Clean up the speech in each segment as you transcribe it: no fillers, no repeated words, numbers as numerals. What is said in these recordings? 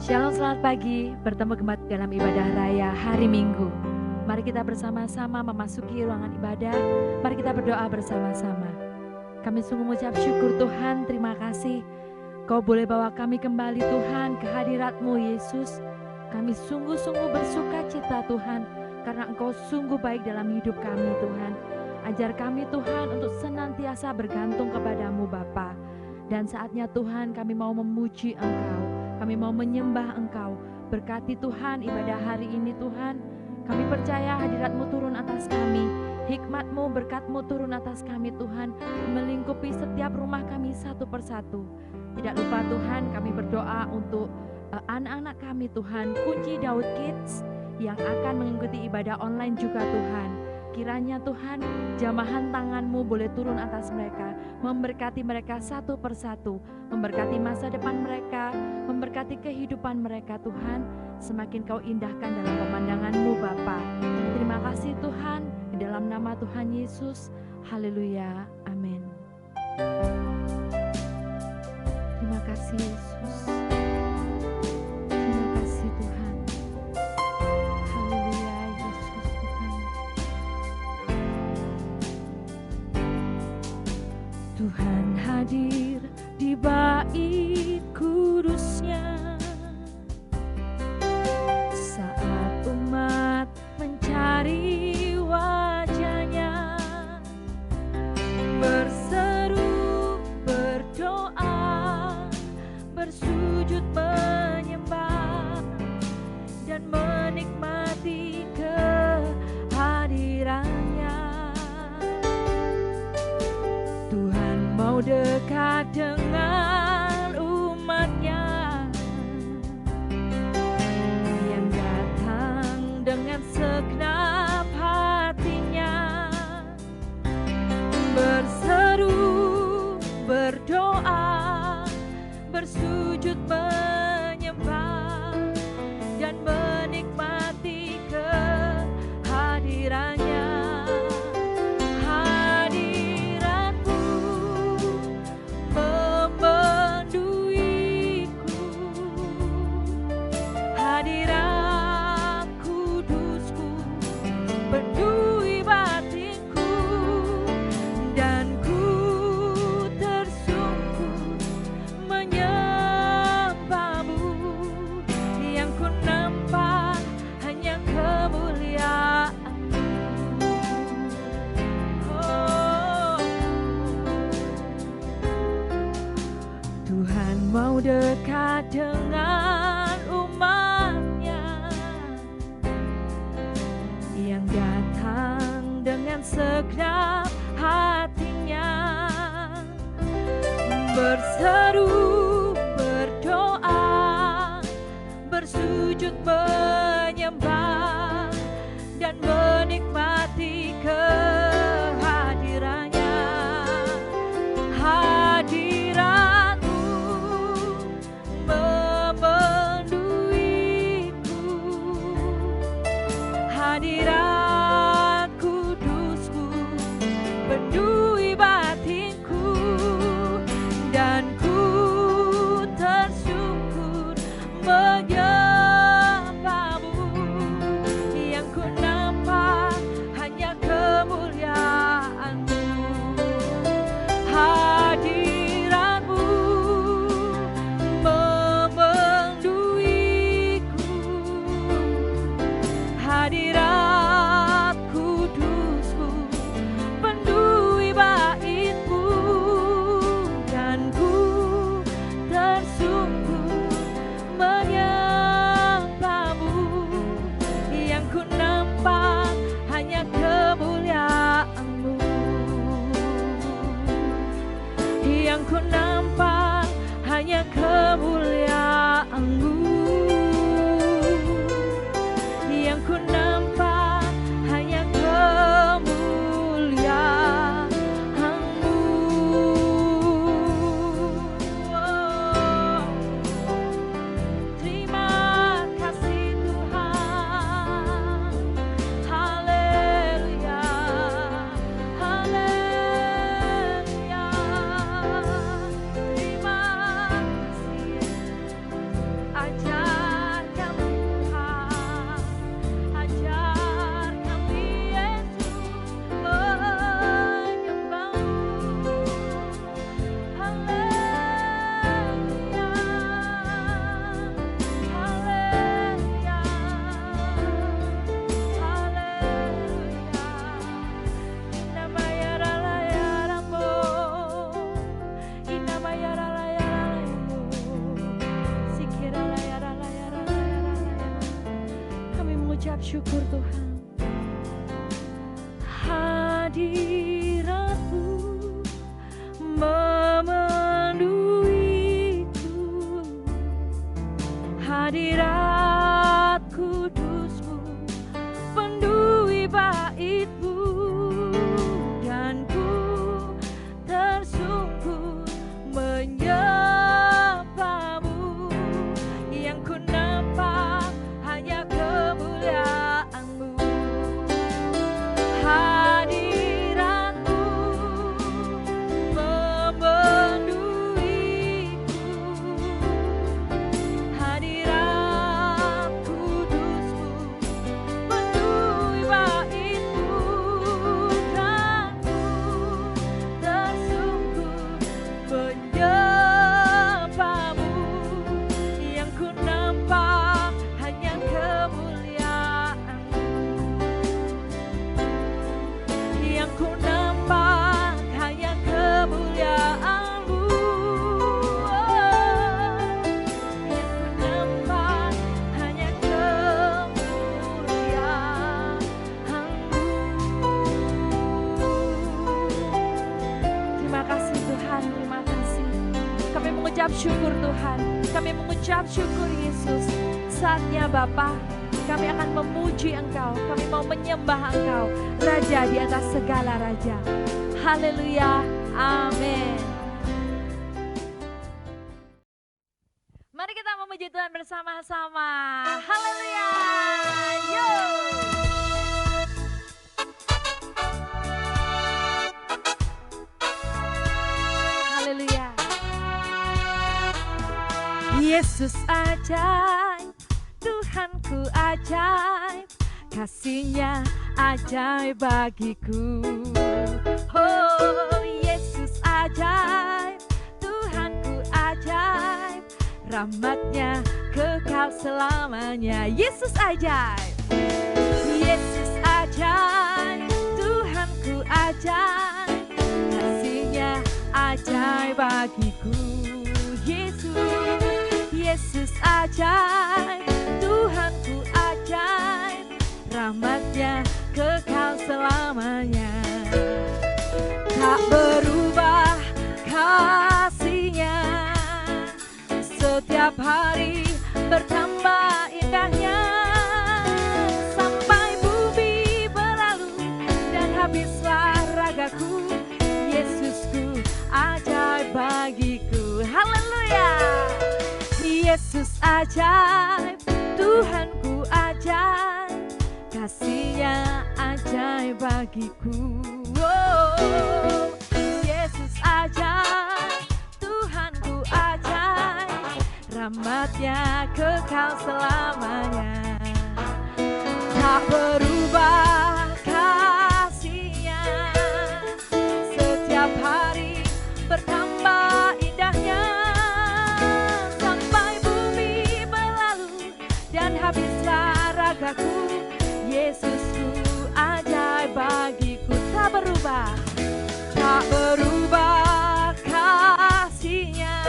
Shalom, selamat pagi. Bertemu kembali dalam ibadah raya hari Minggu. Mari kita bersama-sama memasuki ruangan ibadah. Mari kita berdoa bersama-sama. Kami sungguh mengucap syukur Tuhan, terima kasih. Kau boleh bawa kami kembali Tuhan ke hadirat-Mu Yesus. Kami sungguh-sungguh bersuka cita Tuhan, karena Engkau sungguh baik dalam hidup kami Tuhan. Ajar kami Tuhan untuk senantiasa bergantung kepadamu Bapa. Dan saatnya Tuhan kami mau memuji Engkau, kami mau menyembah Engkau. Berkati Tuhan ibadah hari ini Tuhan. Kami percaya hadirat-Mu turun atas kami, hikmat-Mu, berkat-Mu turun atas kami Tuhan, melingkupi setiap rumah kami satu persatu. Tidak lupa Tuhan, kami berdoa untuk anak-anak kami Tuhan, Kunci Daud Kids yang akan mengikuti ibadah online juga Tuhan. Kiranya Tuhan, jamahan tangan-Mu boleh turun atas mereka, memberkati mereka satu persatu, memberkati masa depan mereka, memberkati kehidupan mereka Tuhan, semakin Kau indahkan dalam pemandangan-Mu Bapa. Terima kasih Tuhan, di dalam nama Tuhan Yesus, haleluya, amin. Terima kasih Yesus. Terima kasih Tuhan. Haleluya Yesus Tuhan. Tuhan hadir di bait kudus-Nya saat umat mencari wajah-Nya, berseru, berdoa, bersujud menyembah dan menikmati kehadiran-Nya. Tuhan mau dekat dengan umat-Nya yang datang dengan segenap hatinya, berseru, berdoa, bersujud menyembah dan menikmati kehadiran-Nya. Hadirat-Mu memanduiku, hadirat kudus-Mu penuhi batinku, dan ku tersungkur menyembah-Mu. Yang ku nampak hanya kemuliaan-Mu. Oh, Tuhan mau dekat dengan umat-Nya yang datang dengan segenap hatinya, berseru, berdoa, bersujud menyembah dan menikmati kehadiran-Nya. Hadirat-Mu memanduiku, hadirat kudus-Mu penuhi batinku, dan ku tersungkur menyembah-Mu. Yang ku nampak hanya kemuliaan-Mu. Hadirat-Mu memanduiku, hadirat kudus-Mu penuhi baitku, dan ku tersungkur menyembah-Mu. Yang ku nampak hanya kemuliaan-Mu. Yang ku nampak hanya kemuliaan-Mu. Yang ku nampak hanya kemuliaan-Mu. Oh, terima kasih Tuhan. Haleluya, haleluya. Terima kasih syukur Tuhan. Hadirat-Mu memenuhiku, hadirat kudus-Mu penuhi bait-Mu, dan ku tersungkur menyembah-Mu. Yang ku nampak hanya kemuliaan-Mu. Hadirat-Mu memenuhiku, hadirat kudus-Mu penuhi bait-Mu, dan ku tersungkur menyembah-Mu. Yang ku nampak hanya kemuliaan-Mu, yang ku nampak hanya kemuliaan-Mu, yang ku nampak hanya kemuliaan-Mu. Terima kasih Tuhan, terima kasih. Kami mengucap syukur Tuhan, kami mengucap syukur Yesus. Saatnya Bapa, kami akan memuji Engkau, kami mau menyembah Engkau, Raja di atas segala raja. Haleluya, amin. Mari kita memuji Tuhan bersama-sama. Haleluya, yuk. Haleluya. Yesus ajaib, Tuhanku ajaib, kasih-Nya ajaib bagiku. Oh, Yesus ajaib, Tuhanku ajaib, rahmat-Nya kekal selamanya. Yesus ajaib, Yesus ajaib, Tuhanku ajaib, kasih-Nya ajaib bagiku. Yesus ajaib, Tuhanku ajaib, rahmat-Nya kekal selamanya. Tak berubah kasih-Nya, setiap hari bertambah indahnya. Sampai bumi berlalu dan habislah ragaku, Yesusku ajaib bagiku. Haleluya. Yesus ajaib, Tuhanku ajaib, kasih-Nya ajaib bagiku. Oh, Yesus ajaib, Tuhanku ajaib, rahmat-Nya kekal selamanya. Tak berubah kasih-Nya, setiap hari bertambah indahnya. Habislah ragaku, Yesusku ajaib bagiku. Tak berubah, tak berubah kasih-Nya,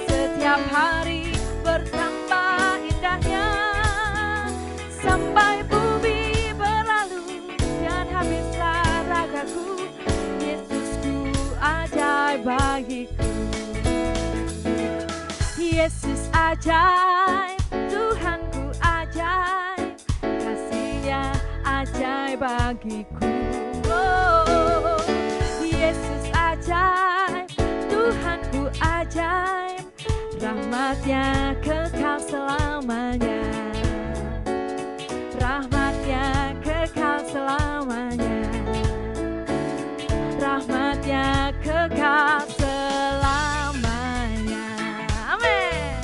setiap hari bertambah indahnya. Sampai bumi berlalu dan habislah ragaku, Yesusku ajaib bagiku. Yesus ajaib, Tuhanku ajaib, kasih-Nya ajaib bagiku. Oh, Yesus ajaib, Tuhanku ajaib, rahmat-Nya kekal selamanya. Rahmat-Nya kekal selamanya. Rahmat-Nya kekal selamanya. Amin.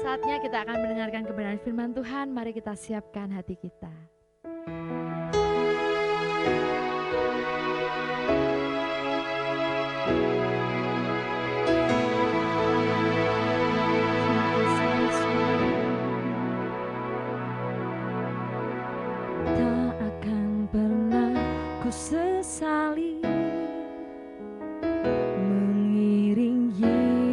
Saatnya kita akan mendengarkan kebenaran firman Tuhan. Mari kita siapkan hati kita. Tak akan pernah ku sesali mengiring Yesus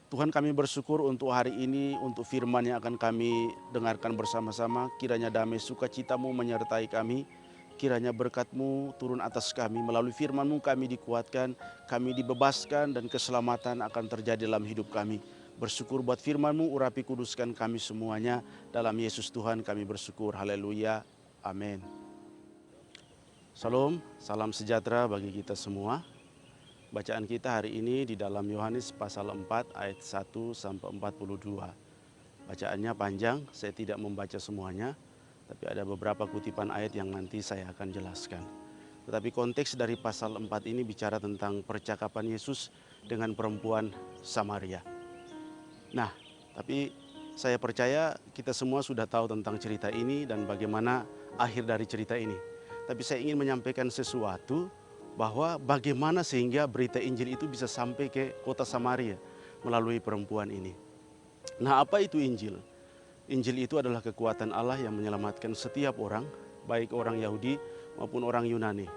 Tuhan, kami bersyukur untuk hari ini, untuk firman yang akan kami dengarkan bersama-sama. Kiranya damai sukacita-Mu menyertai kami. Kiranya berkat-Mu turun atas kami. Melalui firman-Mu kami dikuatkan, kami dibebaskan, dan keselamatan akan terjadi dalam hidup kami. Bersyukur buat firman-Mu, urapi kuduskan kami semuanya. Dalam Yesus Tuhan kami bersyukur. Haleluya. Amin. Salam, salam sejahtera bagi kita semua. Bacaan kita hari ini di dalam Yohanes pasal 4 ayat 1 sampai 42. Bacaannya panjang, saya tidak membaca semuanya, tapi ada beberapa kutipan ayat yang nanti saya akan jelaskan. Tetapi konteks dari pasal 4 ini bicara tentang percakapan Yesus dengan perempuan Samaria. Nah, tapi saya percaya kita semua sudah tahu tentang cerita ini dan bagaimana akhir dari cerita ini. Tapi saya ingin menyampaikan sesuatu bahwa bagaimana sehingga berita Injil itu bisa sampai ke kota Samaria melalui perempuan ini. Nah, apa itu Injil? Injil itu adalah kekuatan Allah yang menyelamatkan setiap orang, baik orang Yahudi maupun orang Yunani.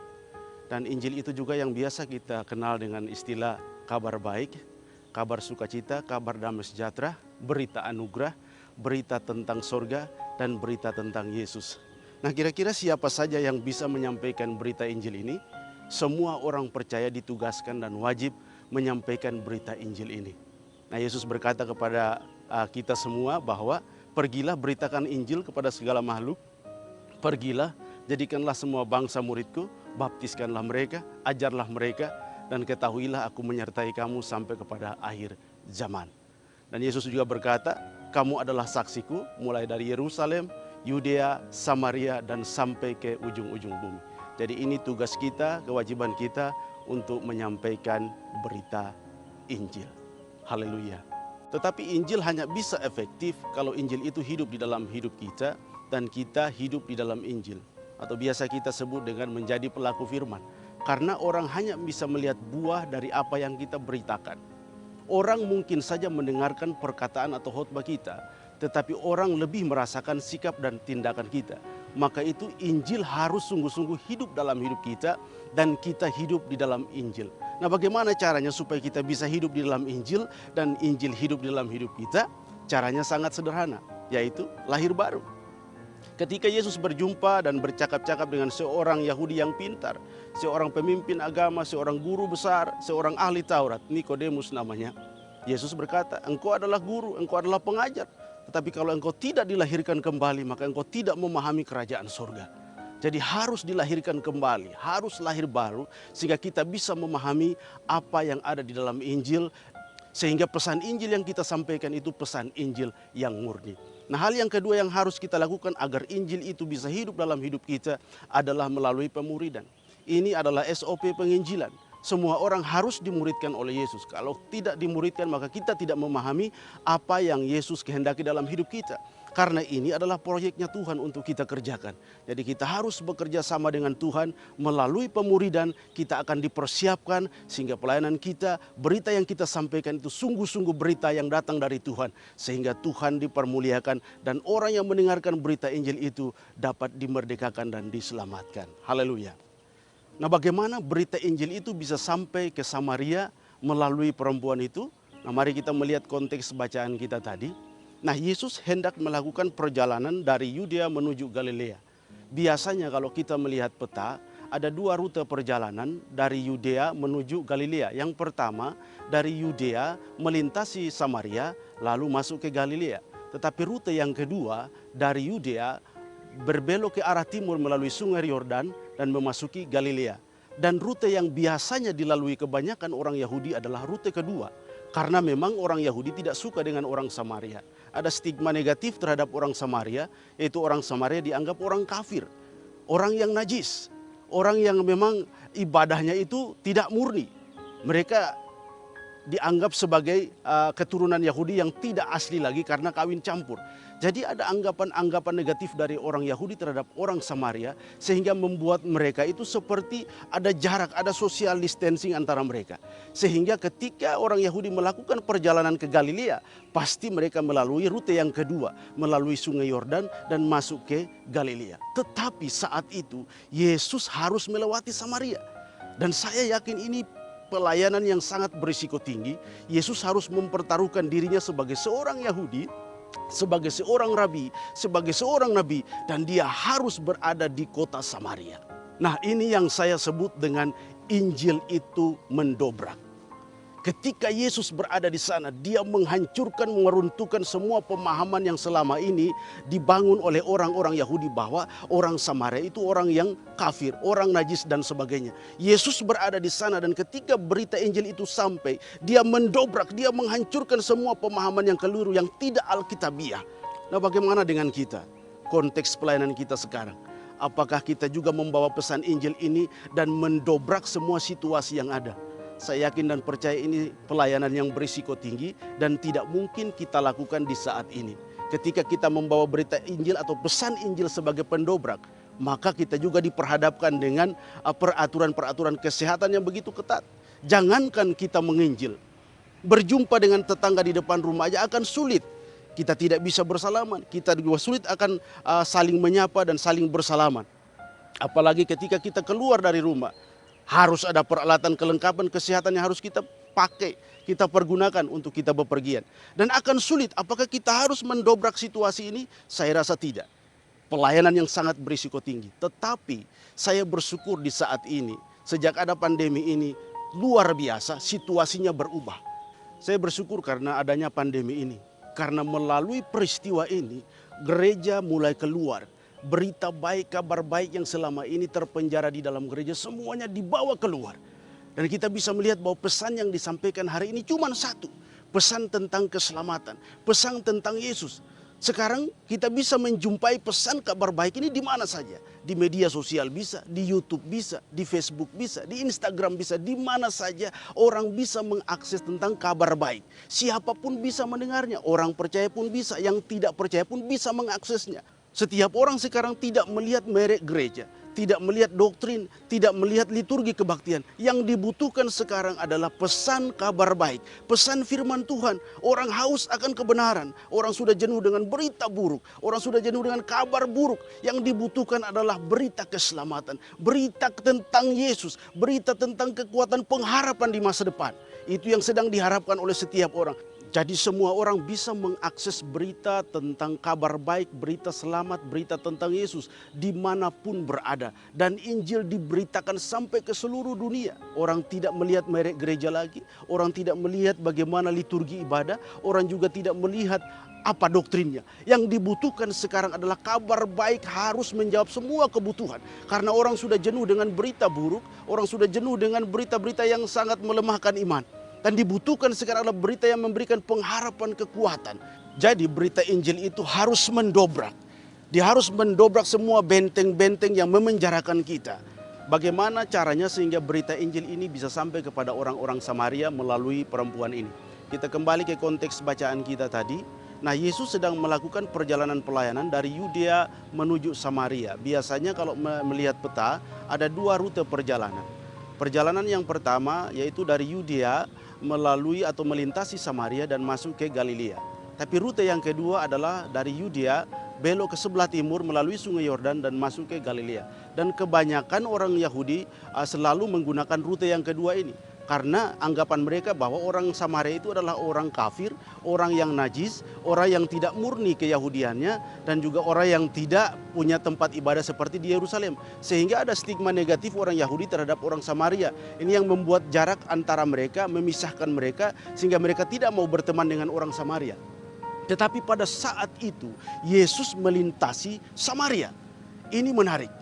Dan Injil itu juga yang biasa kita kenal dengan istilah kabar baik, kabar sukacita, kabar damai sejahtera, berita anugerah, berita tentang sorga, dan berita tentang Yesus. Nah, kira-kira siapa saja yang bisa menyampaikan berita Injil ini? Semua orang percaya ditugaskan dan wajib menyampaikan berita Injil ini. Nah, Yesus berkata kepada kita semua bahwa pergilah beritakan Injil kepada segala makhluk. Pergilah, jadikanlah semua bangsa muridku, baptiskanlah mereka, ajarlah mereka, dan ketahuilah aku menyertai kamu sampai kepada akhir zaman. Dan Yesus juga berkata, kamu adalah saksiku mulai dari Yerusalem, Yudea, Samaria, dan sampai ke ujung-ujung bumi. Jadi ini tugas kita, kewajiban kita untuk menyampaikan berita Injil. Haleluya. Tetapi Injil hanya bisa efektif kalau Injil itu hidup di dalam hidup kita dan kita hidup di dalam Injil. Atau biasa kita sebut dengan menjadi pelaku firman. Karena orang hanya bisa melihat buah dari apa yang kita beritakan. Orang mungkin saja mendengarkan perkataan atau khotbah kita, tetapi orang lebih merasakan sikap dan tindakan kita. Maka itu Injil harus sungguh-sungguh hidup dalam hidup kita dan kita hidup di dalam Injil. Nah, bagaimana caranya supaya kita bisa hidup di dalam Injil dan Injil hidup di dalam hidup kita? Caranya sangat sederhana, yaitu lahir baru. Ketika Yesus berjumpa dan bercakap-cakap dengan seorang Yahudi yang pintar, seorang pemimpin agama, seorang guru besar, seorang ahli Taurat, Nikodemus namanya, Yesus berkata, engkau adalah guru, engkau adalah pengajar. Tetapi kalau engkau tidak dilahirkan kembali, maka engkau tidak memahami kerajaan surga. Jadi harus dilahirkan kembali, harus lahir baru, sehingga kita bisa memahami apa yang ada di dalam Injil, sehingga pesan Injil yang kita sampaikan itu pesan Injil yang murni. Nah, hal yang kedua yang harus kita lakukan agar Injil itu bisa hidup dalam hidup kita adalah melalui pemuridan. Ini adalah SOP penginjilan. Semua orang harus dimuridkan oleh Yesus. Kalau tidak dimuridkan, maka kita tidak memahami apa yang Yesus kehendaki dalam hidup kita. Karena ini adalah proyeknya Tuhan untuk kita kerjakan. Jadi kita harus bekerja sama dengan Tuhan. Melalui pemuridan kita akan dipersiapkan sehingga pelayanan kita, berita yang kita sampaikan itu sungguh-sungguh berita yang datang dari Tuhan. Sehingga Tuhan dipermuliakan dan orang yang mendengarkan berita Injil itu dapat dimerdekakan dan diselamatkan. Haleluya. Nah, bagaimana berita Injil itu bisa sampai ke Samaria melalui perempuan itu? Nah, mari kita melihat konteks bacaan kita tadi. Nah, Yesus hendak melakukan perjalanan dari Yudea menuju Galilea. Biasanya kalau kita melihat peta, ada dua rute perjalanan dari Yudea menuju Galilea. Yang pertama, dari Yudea melintasi Samaria lalu masuk ke Galilea. Tetapi rute yang kedua, dari Yudea berbelok ke arah timur melalui sungai Yordan dan memasuki Galilea. Dan rute yang biasanya dilalui kebanyakan orang Yahudi adalah rute kedua. Karena memang orang Yahudi tidak suka dengan orang Samaria. Ada stigma negatif terhadap orang Samaria, yaitu orang Samaria dianggap orang kafir, orang yang najis, orang yang memang ibadahnya itu tidak murni. Mereka dianggap sebagai keturunan Yahudi yang tidak asli lagi karena kawin campur. Jadi ada anggapan-anggapan negatif dari orang Yahudi terhadap orang Samaria sehingga membuat mereka itu seperti ada jarak, ada social distancing antara mereka. Sehingga ketika orang Yahudi melakukan perjalanan ke Galilea, pasti mereka melalui rute yang kedua, melalui sungai Yordan dan masuk ke Galilea. Tetapi saat itu Yesus harus melewati Samaria. Dan saya yakin ini pelayanan yang sangat berisiko tinggi. Yesus harus mempertaruhkan dirinya sebagai seorang Yahudi, sebagai seorang rabi, sebagai seorang nabi, dan dia harus berada di kota Samaria. Nah, ini yang saya sebut dengan Injil itu mendobrak. Ketika Yesus berada di sana, dia menghancurkan, meruntuhkan semua pemahaman yang selama ini dibangun oleh orang-orang Yahudi bahwa orang Samaria itu orang yang kafir, orang najis dan sebagainya. Yesus berada di sana dan ketika berita Injil itu sampai, dia mendobrak, dia menghancurkan semua pemahaman yang keliru, yang tidak alkitabiah. Nah, bagaimana dengan kita? Konteks pelayanan kita sekarang. Apakah kita juga membawa pesan Injil ini dan mendobrak semua situasi yang ada? Saya yakin dan percaya ini pelayanan yang berisiko tinggi dan tidak mungkin kita lakukan di saat ini. Ketika kita membawa berita Injil atau pesan Injil sebagai pendobrak, maka kita juga diperhadapkan dengan peraturan-peraturan kesehatan yang begitu ketat. Jangankan kita menginjil, berjumpa dengan tetangga di depan rumah aja akan sulit. Kita tidak bisa bersalaman, kita juga sulit akan saling menyapa dan saling bersalaman. Apalagi ketika kita keluar dari rumah. Harus ada peralatan kelengkapan kesehatan yang harus kita pakai, kita pergunakan untuk kita bepergian. Dan akan sulit, apakah kita harus mendobrak situasi ini? Saya rasa tidak. Pelayanan yang sangat berisiko tinggi. Tetapi saya bersyukur di saat ini, sejak ada pandemi ini, luar biasa situasinya berubah. Saya bersyukur karena adanya pandemi ini. Karena melalui peristiwa ini, gereja mulai keluar. Berita baik, kabar baik yang selama ini terpenjara di dalam gereja semuanya dibawa keluar. Dan kita bisa melihat bahwa pesan yang disampaikan hari ini cuma satu. Pesan tentang keselamatan, pesan tentang Yesus. Sekarang kita bisa menjumpai pesan kabar baik ini di mana saja. Di media sosial bisa, di YouTube bisa, di Facebook bisa, di Instagram bisa. Di mana saja orang bisa mengakses tentang kabar baik. Siapapun bisa mendengarnya, orang percaya pun bisa, yang tidak percaya pun bisa mengaksesnya. Setiap orang sekarang tidak melihat merek gereja, tidak melihat doktrin, tidak melihat liturgi kebaktian. Yang dibutuhkan sekarang adalah pesan kabar baik, pesan firman Tuhan. Orang haus akan kebenaran, orang sudah jenuh dengan berita buruk, orang sudah jenuh dengan kabar buruk. Yang dibutuhkan adalah berita keselamatan, berita tentang Yesus, berita tentang kekuatan pengharapan di masa depan. Itu yang sedang diharapkan oleh setiap orang. Jadi semua orang bisa mengakses berita tentang kabar baik, berita selamat, berita tentang Yesus dimanapun berada. Dan Injil diberitakan sampai ke seluruh dunia. Orang tidak melihat merek gereja lagi, orang tidak melihat bagaimana liturgi ibadah, orang juga tidak melihat apa doktrinnya. Yang dibutuhkan sekarang adalah kabar baik harus menjawab semua kebutuhan. Karena orang sudah jenuh dengan berita buruk, orang sudah jenuh dengan berita-berita yang sangat melemahkan iman. Dan dibutuhkan sekarang adalah berita yang memberikan pengharapan, kekuatan. Jadi berita Injil itu harus mendobrak. Dia harus mendobrak semua benteng-benteng yang memenjarakan kita. Bagaimana caranya sehingga berita Injil ini bisa sampai kepada orang-orang Samaria melalui perempuan ini. Kita kembali ke konteks bacaan kita tadi. Nah, Yesus sedang melakukan perjalanan pelayanan dari Yudea menuju Samaria. Biasanya kalau melihat peta ada dua rute perjalanan. Perjalanan yang pertama yaitu dari Yudea melalui atau melintasi Samaria dan masuk ke Galilea. Tapi rute yang kedua adalah dari Yudea belok ke sebelah timur melalui Sungai Yordan dan masuk ke Galilea. Dan kebanyakan orang Yahudi selalu menggunakan rute yang kedua ini. Karena anggapan mereka bahwa orang Samaria itu adalah orang kafir, orang yang najis, orang yang tidak murni keyahudiannya, dan juga orang yang tidak punya tempat ibadah seperti di Yerusalem. Sehingga ada stigma negatif orang Yahudi terhadap orang Samaria. Ini yang membuat jarak antara mereka, memisahkan mereka, sehingga mereka tidak mau berteman dengan orang Samaria. Tetapi pada saat itu, Yesus melintasi Samaria. Ini menarik.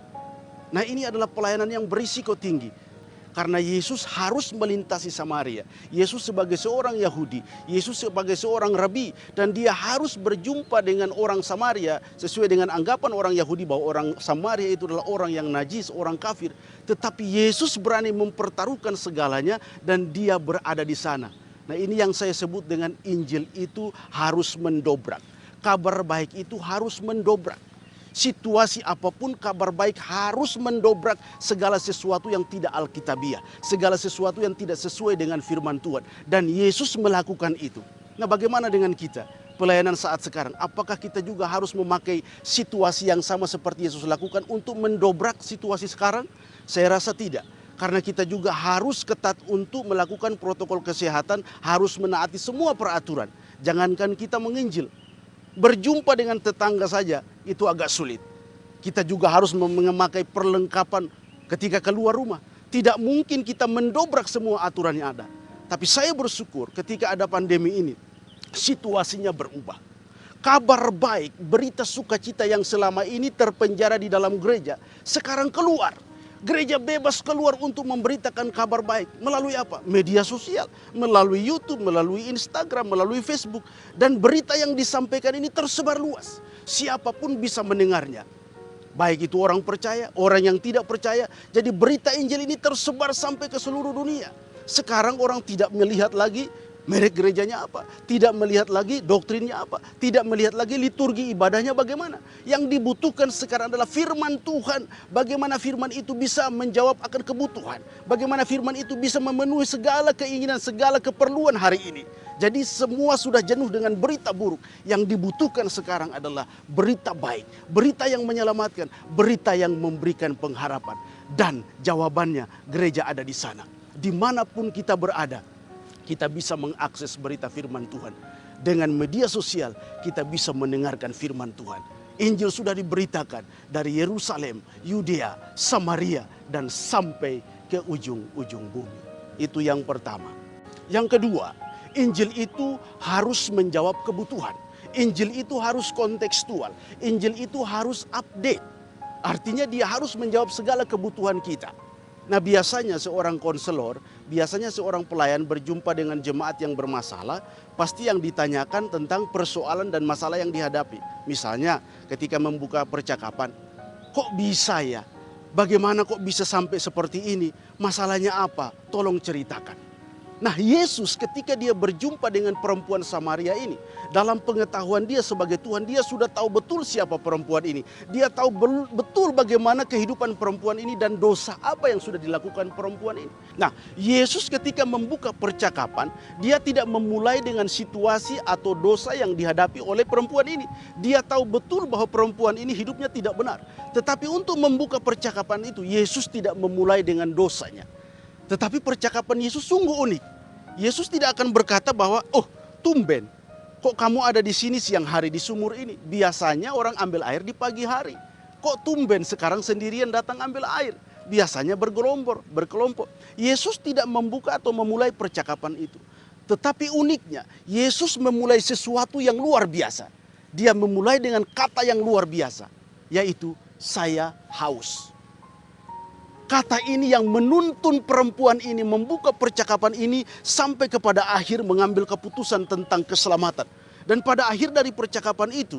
Nah, ini adalah pelayanan yang berisiko tinggi. Karena Yesus harus melintasi Samaria. Yesus sebagai seorang Yahudi, Yesus sebagai seorang rabi, dan dia harus berjumpa dengan orang Samaria sesuai dengan anggapan orang Yahudi bahwa orang Samaria itu adalah orang yang najis, orang kafir. Tetapi Yesus berani mempertaruhkan segalanya dan dia berada di sana. Nah, ini yang saya sebut dengan Injil itu harus mendobrak. Kabar baik itu harus mendobrak. Situasi apapun kabar baik harus mendobrak segala sesuatu yang tidak alkitabiah, segala sesuatu yang tidak sesuai dengan firman Tuhan. Dan Yesus melakukan itu. Nah, bagaimana dengan kita? Pelayanan saat sekarang, apakah kita juga harus memakai situasi yang sama seperti Yesus lakukan untuk mendobrak situasi sekarang? Saya rasa tidak. Karena kita juga harus ketat untuk melakukan protokol kesehatan, harus menaati semua peraturan. Jangankan kita menginjil, berjumpa dengan tetangga saja itu agak sulit. Kita juga harus memakai perlengkapan ketika keluar rumah. Tidak mungkin kita mendobrak semua aturan yang ada. Tapi saya bersyukur ketika ada pandemi ini, situasinya berubah. Kabar baik, berita sukacita yang selama ini terpenjara di dalam gereja, sekarang keluar. Gereja bebas keluar untuk memberitakan kabar baik. Melalui apa? Media sosial, melalui YouTube, melalui Instagram, melalui Facebook. Dan berita yang disampaikan ini tersebar luas. Siapapun bisa mendengarnya. Baik itu orang percaya, orang yang tidak percaya. Jadi berita Injil ini tersebar sampai ke seluruh dunia. Sekarang orang tidak melihat lagi merek gerejanya apa, tidak melihat lagi doktrinnya apa, tidak melihat lagi liturgi ibadahnya bagaimana. Yang dibutuhkan sekarang adalah firman Tuhan. Bagaimana firman itu bisa menjawab akan kebutuhan. Bagaimana firman itu bisa memenuhi segala keinginan, segala keperluan hari ini. Jadi semua sudah jenuh dengan berita buruk. Yang dibutuhkan sekarang adalah berita baik, berita yang menyelamatkan, berita yang memberikan pengharapan. Dan jawabannya gereja ada di sana. Dimanapun kita berada, kita bisa mengakses berita firman Tuhan. Dengan media sosial kita bisa mendengarkan firman Tuhan. Injil sudah diberitakan dari Yerusalem, Yudea, Samaria, dan sampai ke ujung-ujung bumi. Itu yang pertama. Yang kedua, Injil itu harus menjawab kebutuhan. Injil itu harus kontekstual. Injil itu harus update. Artinya dia harus menjawab segala kebutuhan kita. Nah biasanya seorang konselor, biasanya seorang pelayan berjumpa dengan jemaat yang bermasalah, pasti yang ditanyakan tentang persoalan dan masalah yang dihadapi. Misalnya ketika membuka percakapan, kok bisa ya? Bagaimana kok bisa sampai seperti ini? Masalahnya apa? Tolong ceritakan. Nah Yesus ketika dia berjumpa dengan perempuan Samaria ini, dalam pengetahuan dia sebagai Tuhan, dia sudah tahu betul siapa perempuan ini. Dia tahu betul bagaimana kehidupan perempuan ini dan dosa apa yang sudah dilakukan perempuan ini. Nah Yesus ketika membuka percakapan, dia tidak memulai dengan situasi atau dosa yang dihadapi oleh perempuan ini. Dia tahu betul bahwa perempuan ini hidupnya tidak benar. Tetapi untuk membuka percakapan itu, Yesus tidak memulai dengan dosanya. Tetapi percakapan Yesus sungguh unik. Yesus tidak akan berkata bahwa, oh tumben, kok kamu ada di sini siang hari di sumur ini? Biasanya orang ambil air di pagi hari. Kok tumben sekarang sendirian datang ambil air? Biasanya berkelompok. Yesus tidak membuka atau memulai percakapan itu. Tetapi uniknya, Yesus memulai sesuatu yang luar biasa. Dia memulai dengan kata yang luar biasa, yaitu saya haus. Kata ini yang menuntun perempuan ini membuka percakapan ini sampai kepada akhir mengambil keputusan tentang keselamatan. Dan pada akhir dari percakapan itu,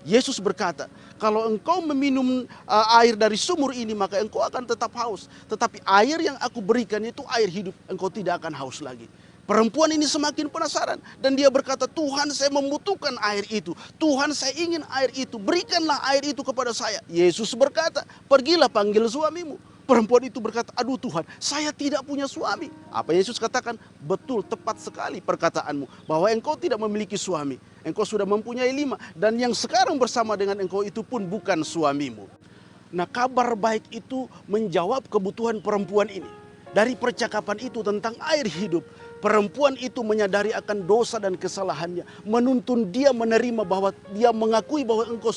Yesus berkata, kalau engkau meminum air dari sumur ini maka engkau akan tetap haus. Tetapi air yang aku berikan itu air hidup, engkau tidak akan haus lagi. Perempuan ini semakin penasaran dan dia berkata, Tuhan saya membutuhkan air itu. Tuhan saya ingin air itu, berikanlah air itu kepada saya. Yesus berkata, pergilah panggil suamimu. Perempuan itu berkata, aduh Tuhan, saya tidak punya suami. Apa Yesus katakan? Betul, tepat sekali perkataanmu. Bahwa engkau tidak memiliki suami. Engkau sudah mempunyai 5. Dan yang sekarang bersama dengan engkau itu pun bukan suamimu. Nah kabar baik itu menjawab kebutuhan perempuan ini. Dari percakapan itu tentang air hidup, perempuan itu menyadari akan dosa dan kesalahannya. Menuntun dia menerima bahwa dia mengakui bahwa engkau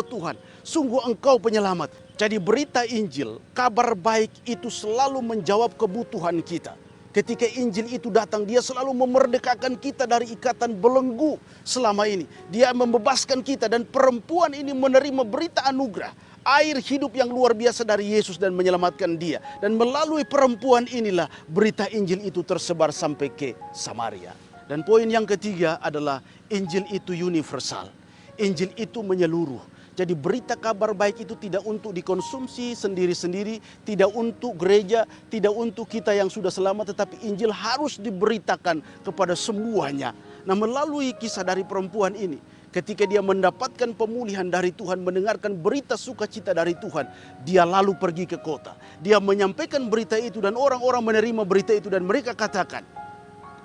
Tuhan. Sungguh engkau penyelamat. Jadi berita Injil, kabar baik itu selalu menjawab kebutuhan kita. Ketika Injil itu datang, dia selalu memerdekakan kita dari ikatan belenggu selama ini. Dia membebaskan kita dan perempuan ini menerima berita anugerah. Air hidup yang luar biasa dari Yesus dan menyelamatkan dia. Dan melalui perempuan inilah berita Injil itu tersebar sampai ke Samaria. Dan poin yang ketiga adalah Injil itu universal. Injil itu menyeluruh. Jadi berita kabar baik itu tidak untuk dikonsumsi sendiri-sendiri, tidak untuk gereja, tidak untuk kita yang sudah selamat, tetapi Injil harus diberitakan kepada semuanya. Nah melalui kisah dari perempuan ini, ketika dia mendapatkan pemulihan dari Tuhan, mendengarkan berita sukacita dari Tuhan, dia lalu pergi ke kota. Dia menyampaikan berita itu dan orang-orang menerima berita itu dan mereka katakan,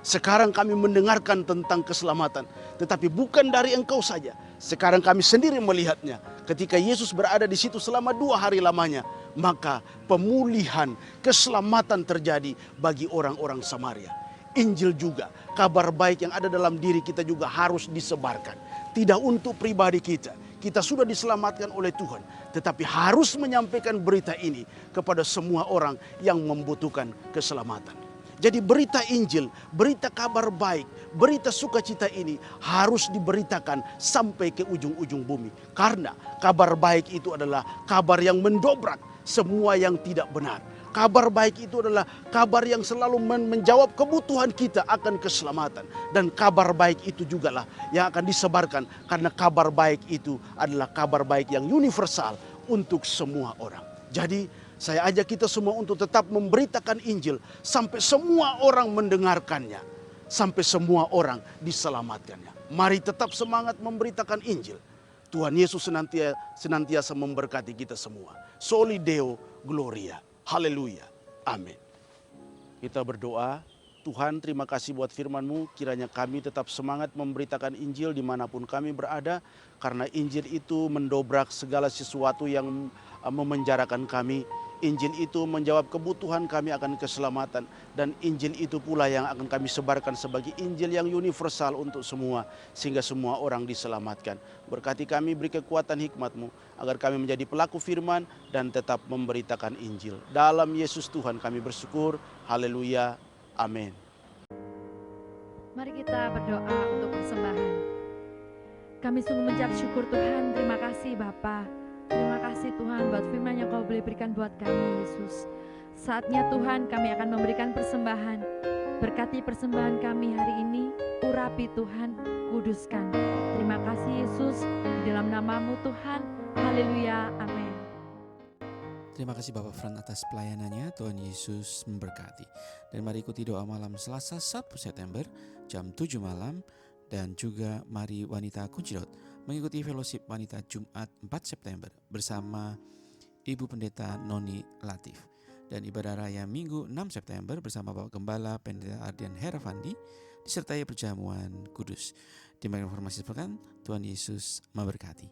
sekarang kami mendengarkan tentang keselamatan, tetapi bukan dari engkau saja. Sekarang kami sendiri melihatnya. Ketika Yesus berada di situ selama 2 hari lamanya, maka pemulihan, keselamatan terjadi bagi orang-orang Samaria. Injil juga, kabar baik yang ada dalam diri kita juga harus disebarkan. Tidak untuk pribadi kita. Kita sudah diselamatkan oleh Tuhan, tetapi harus menyampaikan berita ini kepada semua orang yang membutuhkan keselamatan. Jadi berita Injil, berita kabar baik, berita sukacita ini harus diberitakan sampai ke ujung-ujung bumi. Karena kabar baik itu adalah kabar yang mendobrak semua yang tidak benar. Kabar baik itu adalah kabar yang selalu menjawab kebutuhan kita akan keselamatan. Dan kabar baik itu juga lah yang akan disebarkan. Karena kabar baik itu adalah kabar baik yang universal untuk semua orang. Jadi saya ajak kita semua untuk tetap memberitakan Injil sampai semua orang mendengarkannya. Sampai semua orang diselamatkannya. Mari tetap semangat memberitakan Injil. Tuhan Yesus senantiasa memberkati kita semua. Soli Deo Gloria. Haleluya. Amin. Kita berdoa. Tuhan, terima kasih buat firman-Mu. Kiranya kami tetap semangat memberitakan Injil dimanapun kami berada. Karena Injil itu mendobrak segala sesuatu yang memenjarakan kami. Injil itu menjawab kebutuhan kami akan keselamatan. Dan Injil itu pula yang akan kami sebarkan sebagai Injil yang universal untuk semua. Sehingga semua orang diselamatkan. Berkati kami, beri kekuatan hikmat-Mu. Agar kami menjadi pelaku firman dan tetap memberitakan Injil. Dalam Yesus Tuhan kami bersyukur. Haleluya. Amin. Mari kita berdoa untuk persembahan. Kami sungguh mengucap syukur Tuhan. Terima kasih Bapa. Terima kasih Tuhan buat firman yang Kau boleh berikan buat kami Yesus. Saatnya Tuhan kami akan memberikan persembahan. Berkati persembahan kami hari ini. Urapi Tuhan, kuduskan. Terima kasih Yesus. Di dalam nama-Mu Tuhan. Haleluya. Amin. Terima kasih Bapak Fran atas pelayanannya. Tuhan Yesus memberkati. Dan mari ikuti doa malam Selasa 1 September jam 7 malam. Dan juga mari wanita Kuncidot mengikuti fellowship wanita Jumat 4 September bersama Ibu Pendeta Noni Latif. Dan ibadah raya Minggu 6 September bersama Bapak Gembala Pendeta Ardian Heravandi disertai perjamuan kudus. Demikian informasi sepekan, Tuhan Yesus memberkati.